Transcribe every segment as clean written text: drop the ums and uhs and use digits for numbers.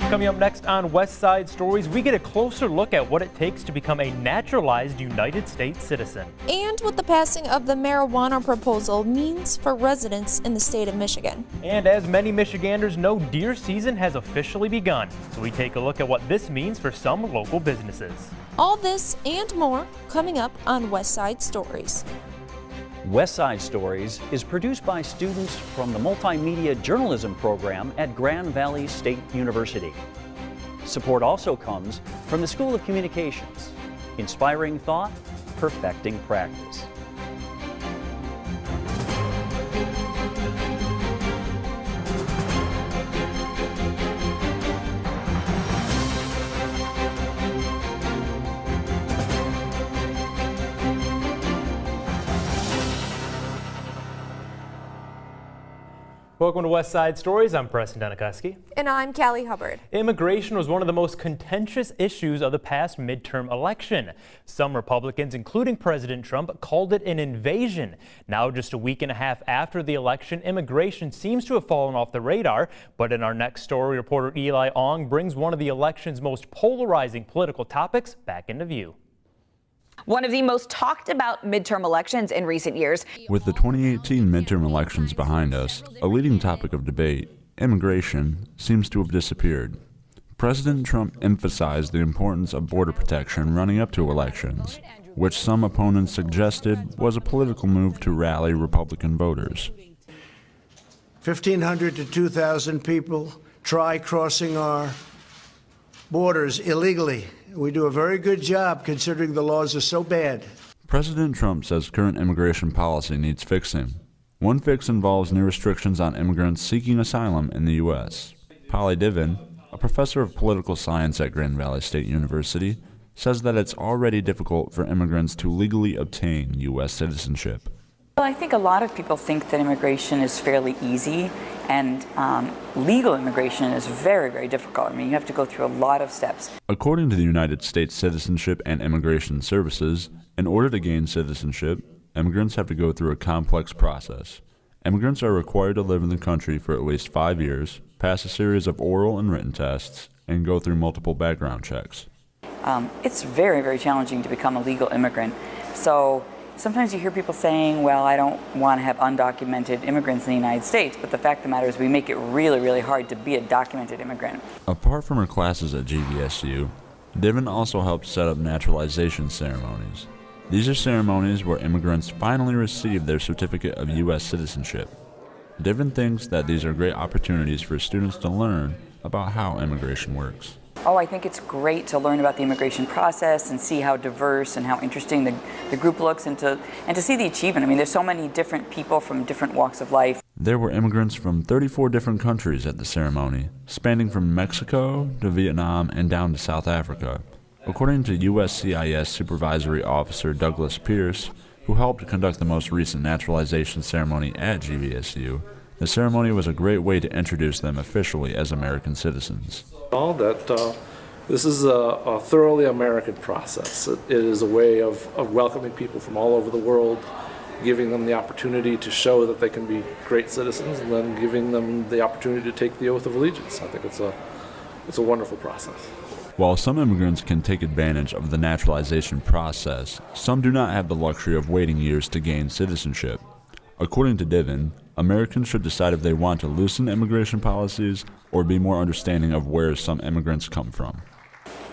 Coming up next on West Side Stories, we get a closer look at what it takes to become a naturalized United States citizen. And what the passing of the marijuana proposal means for residents in the state of Michigan. And as many Michiganders know, deer season has officially begun. So we take a look at what this means for some local businesses. All this and more coming up on West Side Stories. West Side Stories is produced by students from the Multimedia Journalism program at Grand Valley State University. Support also comes from the School of Communications, inspiring thought, perfecting practice. Welcome to West Side Stories. I'm Preston Donikoski. And I'm Callie Hubbard. Immigration was one of the most contentious issues of the past midterm election. Some Republicans, including President Trump, called it an invasion. Now, just a week and a half after the election, immigration seems to have fallen off the radar. But in our next story, reporter Eli Ong brings one of the election's most polarizing political topics back into view. One of the most talked about midterm elections in recent years. With the 2018 midterm elections behind us, a leading topic of debate, immigration, seems to have disappeared. President Trump emphasized the importance of border protection running up to elections, which some opponents suggested was a political move to rally Republican voters. 1,500 to 2,000 people try crossing our borders illegally. We do a very good job considering the laws are so bad. President Trump says current immigration policy needs fixing. One fix involves new restrictions on immigrants seeking asylum in the U.S. Polly Divin, a professor of political science at Grand Valley State University, says that it's already difficult for immigrants to legally obtain U.S. citizenship. Well, I think a lot of people think that immigration is fairly easy, and legal immigration is very, very difficult. I mean, you have to go through a lot of steps. According to the United States Citizenship and Immigration Services, in order to gain citizenship, immigrants have to go through a complex process. Immigrants are required to live in the country for at least 5 years, pass a series of oral and written tests, and go through multiple background checks. It's very, very challenging to become a legal immigrant. So sometimes you hear people saying, well, I don't want to have undocumented immigrants in the United States, but the fact of the matter is we make it really, really hard to be a documented immigrant. Apart from her classes at GVSU, Divin also helps set up naturalization ceremonies. These are ceremonies where immigrants finally receive their certificate of U.S. citizenship. Divin thinks that these are great opportunities for students to learn about how immigration works. Oh, I think it's great to learn about the immigration process and see how diverse and how interesting the group looks, and to see the achievement. I mean, there's so many different people from different walks of life. There were immigrants from 34 different countries at the ceremony, spanning from Mexico to Vietnam and down to South Africa. According to USCIS Supervisory Officer Douglas Pierce, who helped conduct the most recent naturalization ceremony at GVSU, the ceremony was a great way to introduce them officially as American citizens. That this is a thoroughly American process. It is a way of welcoming people from all over the world, giving them the opportunity to show that they can be great citizens, and then giving them the opportunity to take the oath of allegiance. I think it's a wonderful process. While some immigrants can take advantage of the naturalization process, some do not have the luxury of waiting years to gain citizenship. According to Divin, Americans should decide if they want to loosen immigration policies or be more understanding of where some immigrants come from.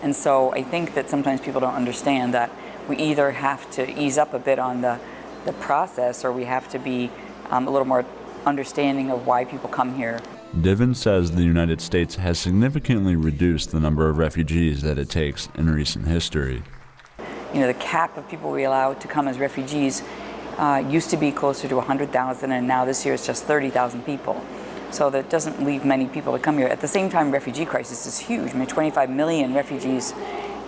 And so I think that sometimes people don't understand that we either have to ease up a bit on the process, or we have to be a little more understanding of why people come here. Divin says the United States has significantly reduced the number of refugees that it takes in recent history. You know, the cap of people we allow to come as refugees used to be closer to 100,000, and now this year it's just 30,000 people. So that doesn't leave many people to come here. At the same time, refugee crisis is huge. I mean, 25 million refugees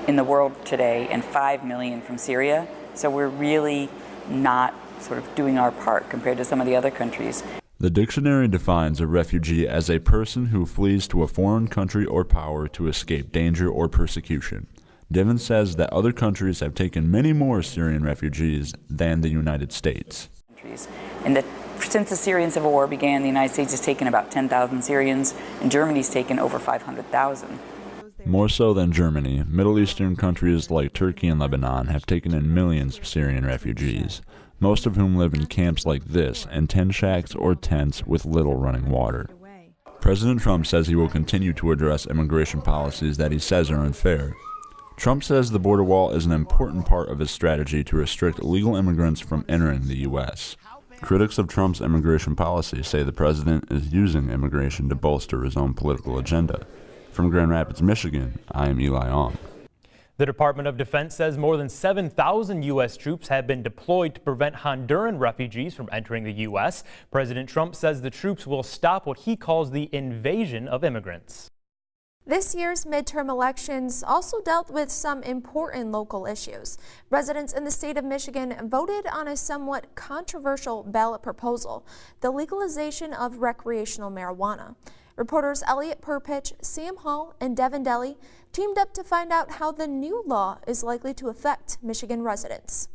in the world today, and 5 million from Syria. So we're really not sort of doing our part compared to some of the other countries. The dictionary defines a refugee as a person who flees to a foreign country or power to escape danger or persecution. Divin says that other countries have taken many more Syrian refugees than the United States. And the Since the Syrian civil war began, the United States has taken about 10,000 Syrians, and Germany's taken over 500,000. More so than Germany, Middle Eastern countries like Turkey and Lebanon have taken in millions of Syrian refugees, most of whom live in camps like this, in tent shacks or tents with little running water. President Trump says he will continue to address immigration policies that he says are unfair. Trump says the border wall is an important part of his strategy to restrict illegal immigrants from entering the U.S. Critics of Trump's immigration policy say the president is using immigration to bolster his own political agenda. From Grand Rapids, Michigan, I am Eli Ong. The Department of Defense says more than 7,000 U.S. troops have been deployed to prevent Honduran refugees from entering the U.S. President Trump says the troops will stop what he calls the invasion of immigrants. This year's midterm elections also dealt with some important local issues. Residents in the state of Michigan voted on a somewhat controversial ballot proposal, the legalization of recreational marijuana. Reporters Elliot Perpich, Sam Hall, and Devin Deli teamed up to find out how the new law is likely to affect Michigan residents.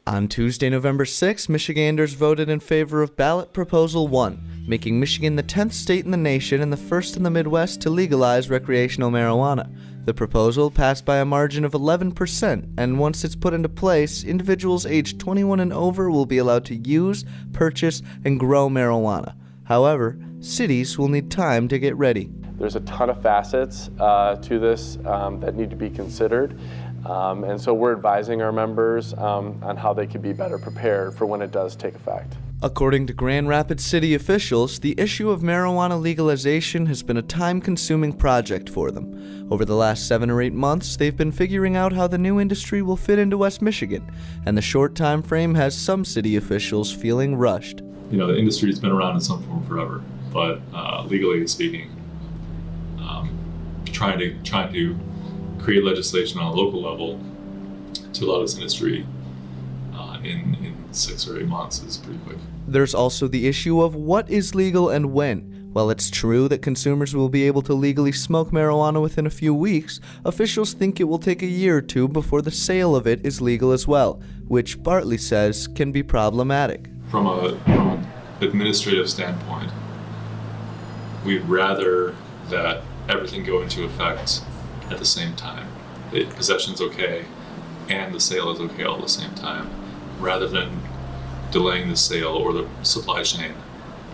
On Tuesday, November 6, Michiganders voted in favor of ballot proposal 1, making Michigan the 10th state in the nation and the first in the Midwest to legalize recreational marijuana. The proposal passed by a margin of 11%, and once it's put into place, individuals aged 21 and over will be allowed to use, purchase, and grow marijuana. However, cities will need time to get ready. There's a ton of facets to this that need to be considered. And so we're advising our members on how they could be better prepared for when it does take effect. According to Grand Rapids city officials, the issue of marijuana legalization has been a time-consuming project for them. Over the last 7 or 8 months, they've been figuring out how the new industry will fit into West Michigan, and the short time frame has some city officials feeling rushed. You know, the industry's been around in some form forever, but legally speaking, trying to create legislation on a local level to allow this industry in 6 or 8 months is pretty quick. There's also the issue of what is legal and when. While it's true that consumers will be able to legally smoke marijuana within a few weeks, officials think it will take a year or two before the sale of it is legal as well, which Bartley says can be problematic. From an administrative standpoint, we'd rather that everything go into effect at the same time. The possession's okay and the sale is okay all at the same time, rather than delaying the sale or the supply chain,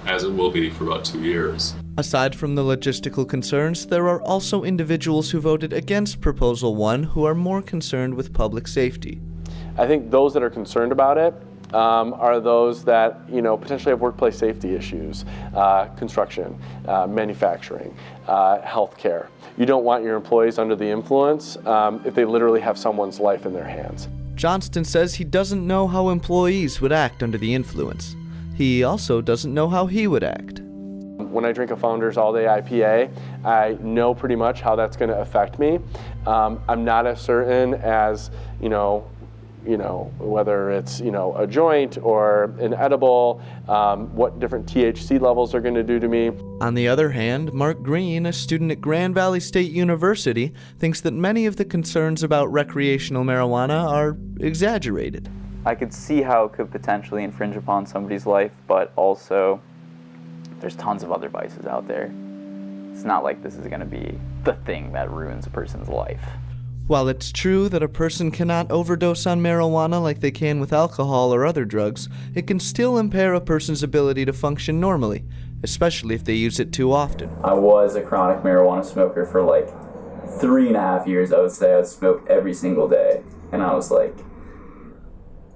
as it will be for about 2 years. Aside from the logistical concerns, there are also individuals who voted against Proposal 1 who are more concerned with public safety. I think those that are concerned about it are those that, you know, potentially have workplace safety issues, construction, manufacturing, healthcare. You don't want your employees under the influence if they literally have someone's life in their hands. Johnston says he doesn't know how employees would act under the influence. He also doesn't know how he would act. When I drink a Founders All Day IPA, I know pretty much how that's going to affect me. I'm not as certain as, whether it's, a joint or an edible, what different THC levels are going to do to me. On the other hand, Mark Green, a student at Grand Valley State University, thinks that many of the concerns about recreational marijuana are exaggerated. I could see how it could potentially infringe upon somebody's life, but also there's tons of other vices out there. It's not like this is going to be the thing that ruins a person's life. While it's true that a person cannot overdose on marijuana like they can with alcohol or other drugs, it can still impair a person's ability to function normally, especially if they use it too often. I was a chronic marijuana smoker for like 3.5 years. I would say I would smoke every single day. And I was like,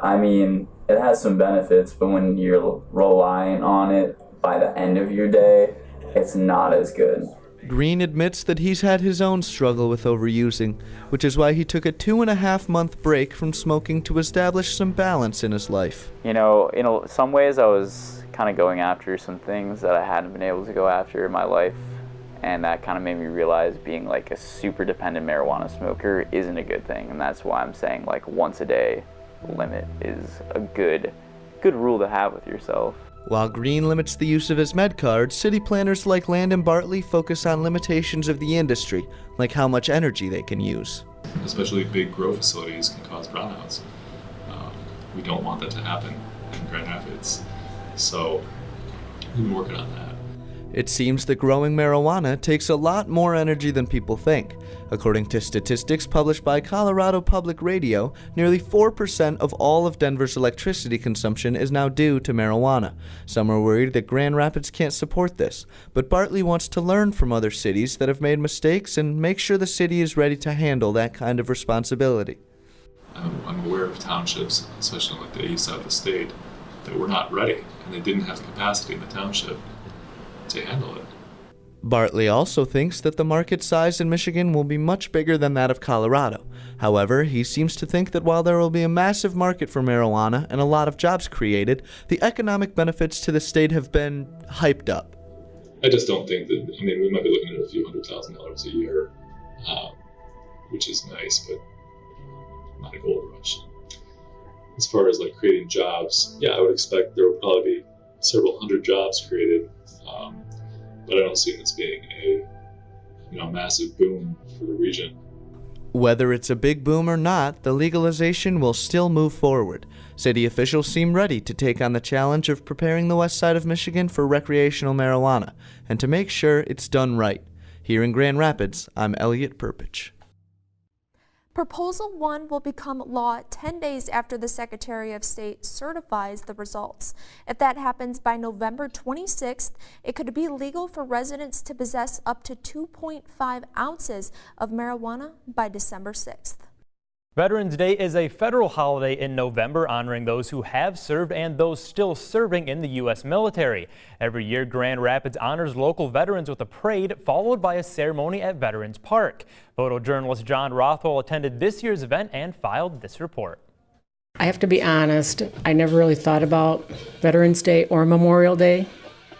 it has some benefits, but when you're relying on it by the end of your day, it's not as good. Green admits that he's had his own struggle with overusing, which is why he took a 2.5-month break from smoking to establish some balance in his life. In some ways I was kind of going after some things that I hadn't been able to go after in my life, and that kind of made me realize being like a super dependent marijuana smoker isn't a good thing, and that's why I'm saying like once a day limit is a good rule to have with yourself. While Green limits the use of his med card, city planners like Landon Bartley focus on limitations of the industry, like how much energy they can use. Especially big grow facilities can cause brownouts. We don't want that to happen in Grand Rapids. So we've been working on that. It seems that growing marijuana takes a lot more energy than people think. According to statistics published by Colorado Public Radio, nearly 4% of all of Denver's electricity consumption is now due to marijuana. Some are worried that Grand Rapids can't support this, but Bartley wants to learn from other cities that have made mistakes and make sure the city is ready to handle that kind of responsibility. I'm aware of townships, especially like the east side of the state, that were not ready, and they didn't have the capacity in the township to handle it. Bartley also thinks that the market size in Michigan will be much bigger than that of Colorado. However, he seems to think that while there will be a massive market for marijuana and a lot of jobs created, the economic benefits to the state have been hyped up. I just don't think that, I mean, we might be looking at a few $100,000 a year, which is nice, but not a gold rush. As far as like creating jobs, yeah, I would expect there will probably be several hundred jobs created, but I don't see this being a massive boom for the region. Whether it's a big boom or not, the legalization will still move forward. City officials seem ready to take on the challenge of preparing the west side of Michigan for recreational marijuana, and to make sure it's done right. Here in Grand Rapids, I'm Elliot Perpich. Proposal 1 will become law 10 days after the Secretary of State certifies the results. If that happens by November 26th, it could be legal for residents to possess up to 2.5 ounces of marijuana by December 6th. Veterans Day is a federal holiday in November honoring those who have served and those still serving in the U.S. military. Every year, Grand Rapids honors local veterans with a parade followed by a ceremony at Veterans Park. Photojournalist John Rothwell attended this year's event and filed this report. I have to be honest, I never really thought about Veterans Day or Memorial Day.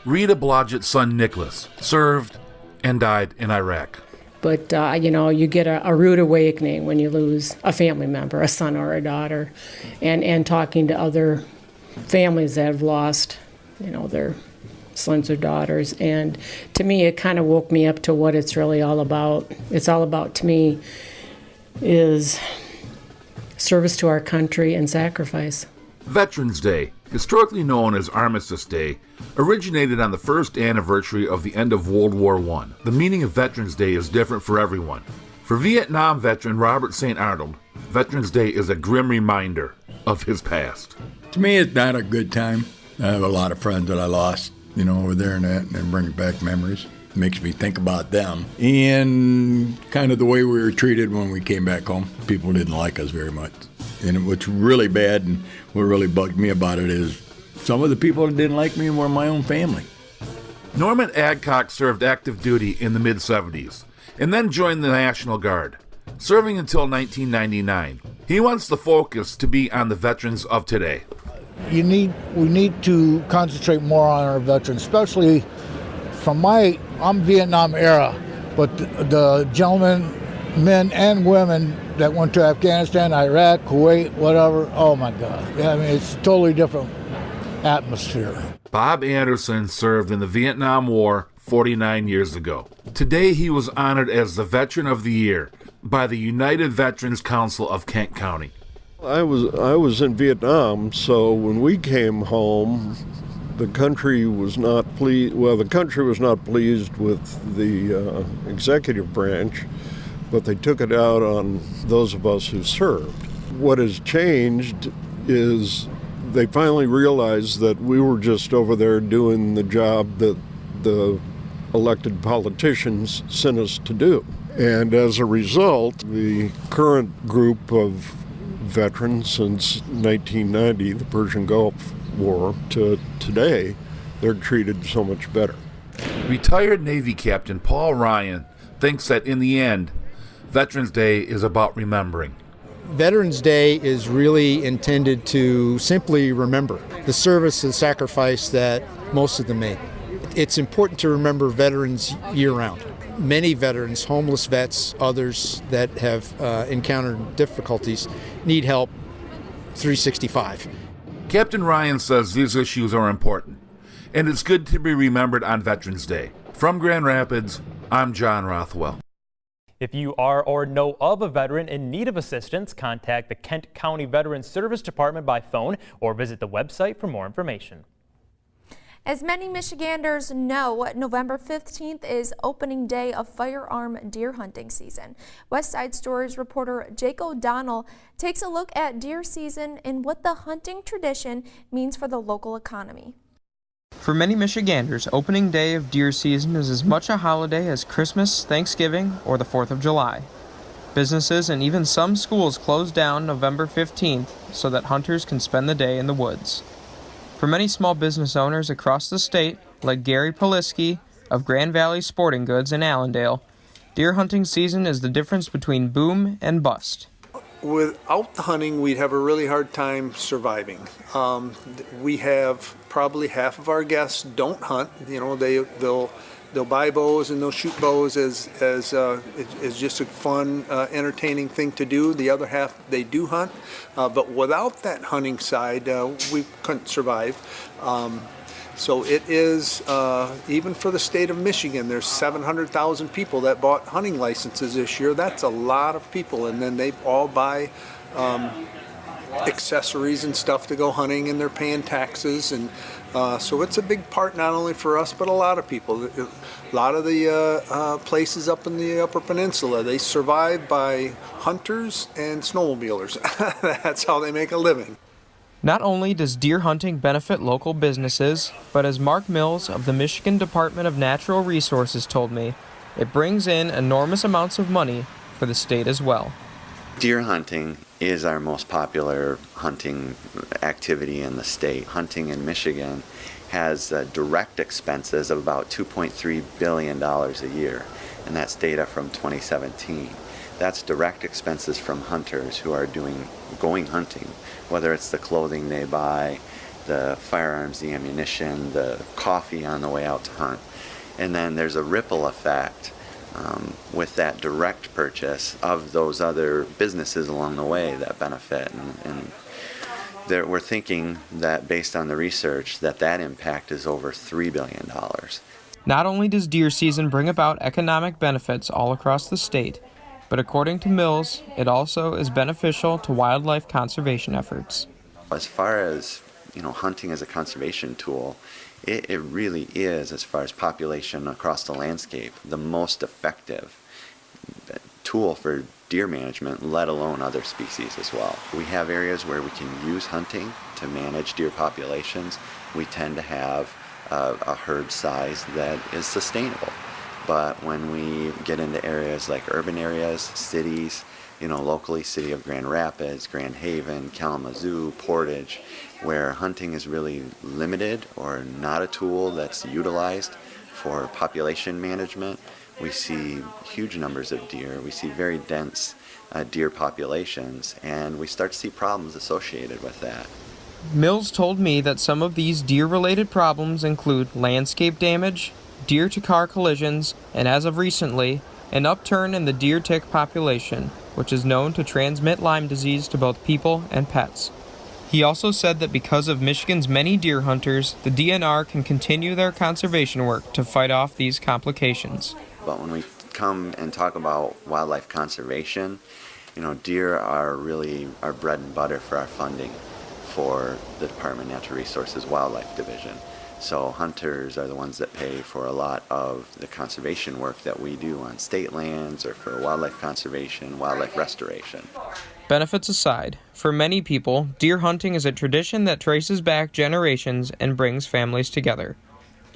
Rita Blodgett's son Nicholas served and died in Iraq. But, you get a rude awakening when you lose a family member, a son or a daughter, and talking to other families that have lost, their sons or daughters. And to me, it kind of woke me up to what it's really all about. It's all about, to me, is service to our country and sacrifice. Veterans Day, historically known as Armistice Day, originated on the first anniversary of the end of World War I. The meaning of Veterans Day is different for everyone. For Vietnam veteran Robert St. Arnold, Veterans Day is a grim reminder of his past. To me, it's not a good time. I have a lot of friends that I lost, over there and that, and it brings back memories. It makes me think about them and kind of the way we were treated when we came back home. People didn't like us very much. And what's really bad and what really bugged me about it is some of the people that didn't like me were my own family. Norman Adcock served active duty in the mid-70s and then joined the National Guard, serving until 1999. He wants the focus to be on the veterans of today. We need to concentrate more on our veterans, especially I'm Vietnam era, but the gentlemen, men and women that went to Afghanistan, Iraq, Kuwait, whatever, oh my God. I mean, it's a totally different atmosphere. Bob Anderson served in the Vietnam War 49 years ago. Today he was honored as the Veteran of the Year by the United Veterans Council of Kent County. I was in Vietnam, so when we came home, the country was not pleased. Well, the country was not pleased with the executive branch, but they took it out on those of us who served. What has changed is they finally realized that we were just over there doing the job that the elected politicians sent us to do. And as a result, the current group of veterans since 1990, the Persian Gulf War, to today, they're treated so much better. Retired Navy Captain Paul Ryan thinks that in the end, Veterans Day is about remembering. Veterans Day is really intended to simply remember the service and sacrifice that most of them made. It's important to remember veterans year-round. Many veterans, homeless vets, others that have encountered difficulties, need help 365. Captain Ryan says these issues are important, and it's good to be remembered on Veterans Day. From Grand Rapids, I'm John Rothwell. If you are or know of a veteran in need of assistance, contact the Kent County Veterans Service Department by phone or visit the website for more information. As many Michiganders know, November 15th is opening day of firearm deer hunting season. West Side Stories reporter Jake O'Donnell takes a look at deer season and what the hunting tradition means for the local economy. For many Michiganders, opening day of deer season is as much a holiday as Christmas, Thanksgiving, or the 4th of July. Businesses and even some schools close down November 15th so that hunters can spend the day in the woods. For many small business owners across the state, like Gary Poliski of Grand Valley Sporting Goods in Allendale, deer hunting season is the difference between boom and bust. Without the hunting, we'd have a really hard time surviving. We have probably half of our guests don't hunt. You know, they'll buy bows and they'll shoot bows as just a fun, entertaining thing to do. The other half, they do hunt. But without that hunting side, we couldn't survive. So it is, even for the state of Michigan, there's 700,000 people that bought hunting licenses this year. That's a lot of people. And then they all buy accessories and stuff to go hunting, and they're paying taxes. And so it's a big part not only for us, but a lot of people. A lot of the places up in the Upper Peninsula, they survive by hunters and snowmobilers. That's how they make a living. Not only does deer hunting benefit local businesses, but as Mark Mills of the Michigan Department of Natural Resources told me, it brings in enormous amounts of money for the state as well. Deer hunting is our most popular hunting activity in the state. Hunting in Michigan has direct expenses of about $2.3 billion a year, and that's data from 2017. That's direct expenses from hunters who are going hunting, whether it's the clothing they buy, the firearms, the ammunition, the coffee on the way out to hunt. And then there's a ripple effect with that direct purchase of those other businesses along the way that benefit. And we're thinking that based on the research that impact is over $3 billion. Not only does deer season bring about economic benefits all across the state, but according to Mills, it also is beneficial to wildlife conservation efforts. As far as, hunting as a conservation tool, it really is, as far as population across the landscape, the most effective tool for deer management, let alone other species as well. We have areas where we can use hunting to manage deer populations. We tend to have a herd size that is sustainable. But when we get into areas like urban areas, cities, locally, city of Grand Rapids, Grand Haven, Kalamazoo, Portage, where hunting is really limited or not a tool that's utilized for population management, we see huge numbers of deer. We see very dense deer populations, and we start to see problems associated with that. Mills told me that some of these deer-related problems include landscape damage, deer-to-car collisions, and as of recently, an upturn in the deer tick population, which is known to transmit Lyme disease to both people and pets. He also said that because of Michigan's many deer hunters, the DNR can continue their conservation work to fight off these complications. But when we come and talk about wildlife conservation, deer are really our bread and butter for our funding for the Department of Natural Resources Wildlife Division. So hunters are the ones that pay for a lot of the conservation work that we do on state lands or for wildlife conservation, wildlife restoration. Benefits aside, for many people, deer hunting is a tradition that traces back generations and brings families together.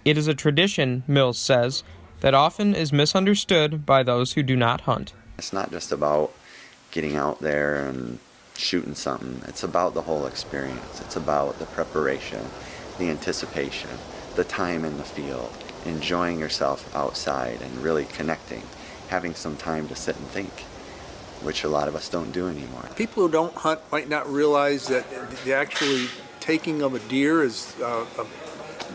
It is a tradition, Mills says, that often is misunderstood by those who do not hunt. It's not just about getting out there and shooting something. It's about the whole experience. It's about the preparation, the anticipation, the time in the field, enjoying yourself outside and really connecting, having some time to sit and think, which a lot of us don't do anymore. People who don't hunt might not realize that the actually taking of a deer is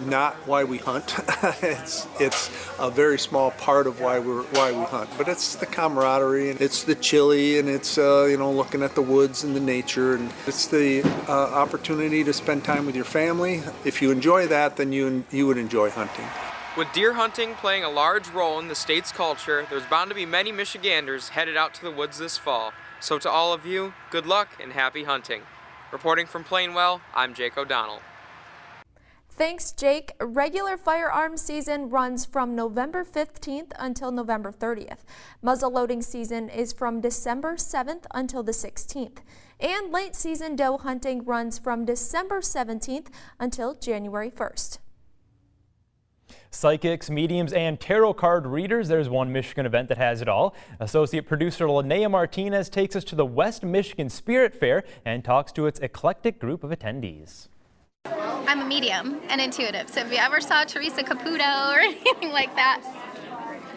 not why we hunt. It's a very small part of why we hunt, but it's the camaraderie and it's the chili and it's looking at the woods and the nature, and it's the opportunity to spend time with your family. If you enjoy that, then you would enjoy hunting. With deer hunting playing a large role in the state's culture, there's bound to be many Michiganders headed out to the woods this fall. So to all of you, good luck and happy hunting. Reporting from Plainwell, I'm Jake O'Donnell. Thanks, Jake. Regular firearms season runs from November 15th until November 30th. Muzzleloading season is from December 7th until the 16th. And late season doe hunting runs from December 17th until January 1st. Psychics, mediums, and tarot card readers, there's one Michigan event that has it all. Associate producer Linnea Martinez takes us to the West Michigan Spirit Fair and talks to its eclectic group of attendees. I'm a medium and intuitive, so if you ever saw Teresa Caputo or anything like that,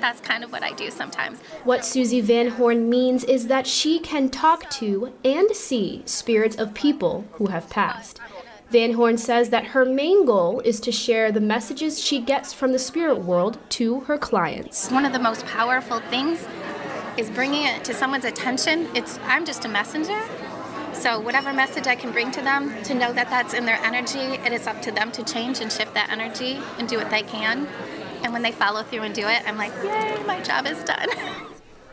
that's kind of what I do sometimes. What Susie Van Horn means is that she can talk to and see spirits of people who have passed. Van Horn says that her main goal is to share the messages she gets from the spirit world to her clients. One of the most powerful things is bringing it to someone's attention. I'm just a messenger. So whatever message I can bring to them, to know that that's in their energy, it is up to them to change and shift that energy and do what they can. And when they follow through and do it, I'm like, yay, my job is done.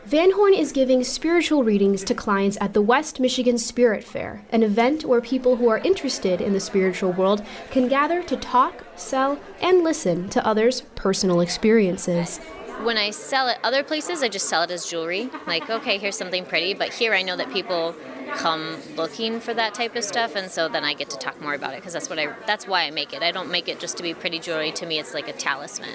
Van Horn is giving spiritual readings to clients at the West Michigan Spirit Fair, an event where people who are interested in the spiritual world can gather to talk, sell, and listen to others' personal experiences. When I sell it other places, I just sell it as jewelry. Like, okay, here's something pretty, but here I know that people come looking for that type of stuff, and so then I get to talk more about it because that's why I make it. I don't make it just to be pretty jewelry. To me, it's like a talisman.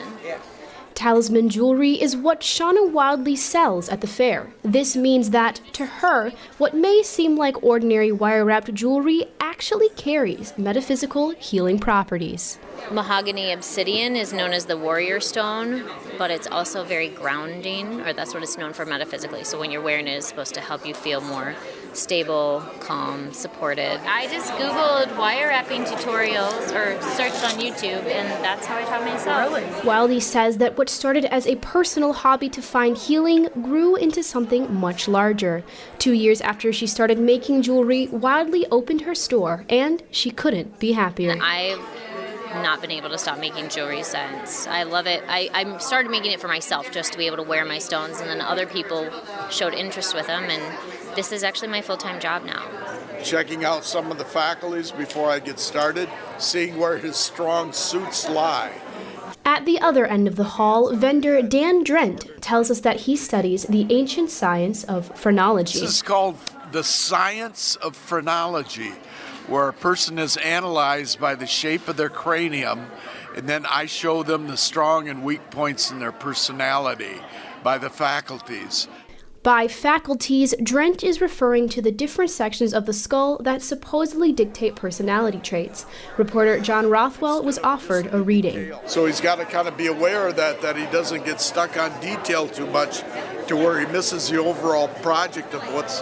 Talisman jewelry is what Shauna Wildly sells at the fair. This means that, to her, what may seem like ordinary wire-wrapped jewelry actually carries metaphysical healing properties. Mahogany obsidian is known as the warrior stone, but it's also very grounding, or that's what it's known for metaphysically. So when you're wearing it, it's supposed to help you feel more stable, calm, supported. I just Googled wire wrapping tutorials or searched on YouTube, and that's how I taught myself. Really? Wildly says that what started as a personal hobby to find healing grew into something much larger. 2 years after she started making jewelry, Wildly opened her store, and she couldn't be happier. I've not been able to stop making jewelry since. I love it. I started making it for myself just to be able to wear my stones, and then other people showed interest with them, and this is actually my full-time job now. Checking out some of the faculties before I get started, seeing where his strong suits lie. At the other end of the hall, vendor Dan Drent tells us that he studies the ancient science of phrenology. This is called the science of phrenology, where a person is analyzed by the shape of their cranium, and then I show them the strong and weak points in their personality by the faculties. By faculties, Drent is referring to the different sections of the skull that supposedly dictate personality traits. Reporter John Rothwell was offered a reading. So he's got to kind of be aware of that he doesn't get stuck on detail too much to where he misses the overall project of what's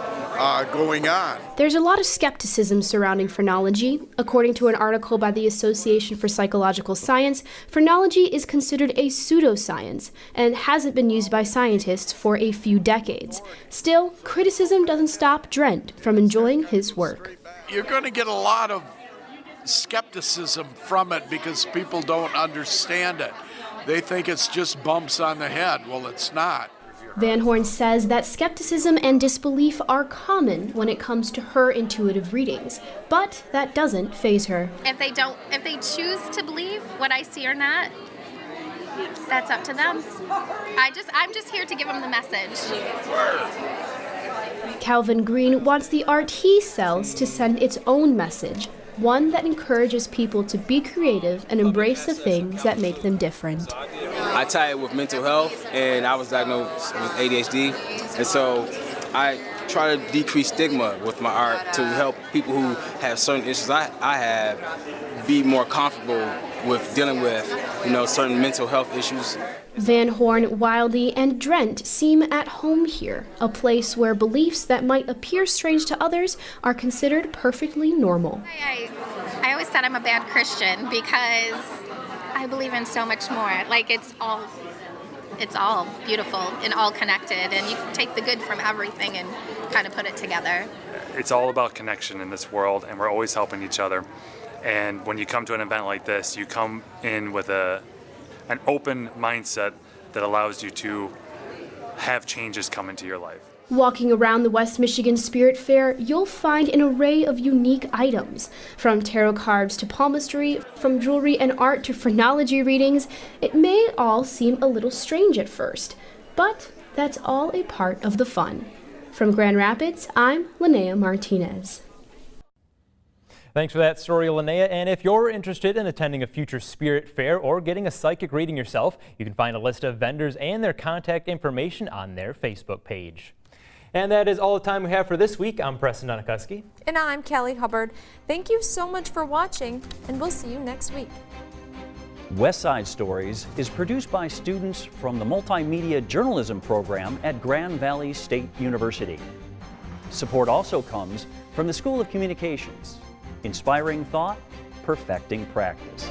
going on. There's a lot of skepticism surrounding phrenology. According to an article by the Association for Psychological Science, phrenology is considered a pseudoscience and hasn't been used by scientists for a few decades. Still, criticism doesn't stop Drent from enjoying his work. You're going to get a lot of skepticism from it because people don't understand it. They think it's just bumps on the head. Well, it's not. Van Horn says that skepticism and disbelief are common when it comes to her intuitive readings, but that doesn't faze her. If they choose to believe what I see or not, that's up to them. I'm just here to give them the message. Calvin Green wants the art he sells to send its own message, one that encourages people to be creative and embrace the things that make them different. I tie it with mental health, and I was diagnosed with ADHD, and so I try to decrease stigma with my art to help people who have certain issues I have be more comfortable with dealing with, certain mental health issues. Van Horn, Wildly, and Drent seem at home here, a place where beliefs that might appear strange to others are considered perfectly normal. I always said I'm a bad Christian because I believe in so much more. Like it's all beautiful and all connected, and you can take the good from everything and kind of put it together. It's all about connection in this world, and we're always helping each other. And when you come to an event like this, you come in with an open mindset that allows you to have changes come into your life. Walking around the West Michigan Spirit Fair, you'll find an array of unique items. From tarot cards to palmistry, from jewelry and art to phrenology readings, it may all seem a little strange at first, but that's all a part of the fun. From Grand Rapids, I'm Linnea Martinez. Thanks for that story, Linnea. And if you're interested in attending a future Spirit Fair or getting a psychic reading yourself, you can find a list of vendors and their contact information on their Facebook page. And that is all the time we have for this week. I'm Preston Donikuski. And I'm Kelly Hubbard. Thank you so much for watching, and we'll see you next week. West Side Stories is produced by students from the Multimedia Journalism program at Grand Valley State University. Support also comes from the School of Communications. Inspiring thought, perfecting practice.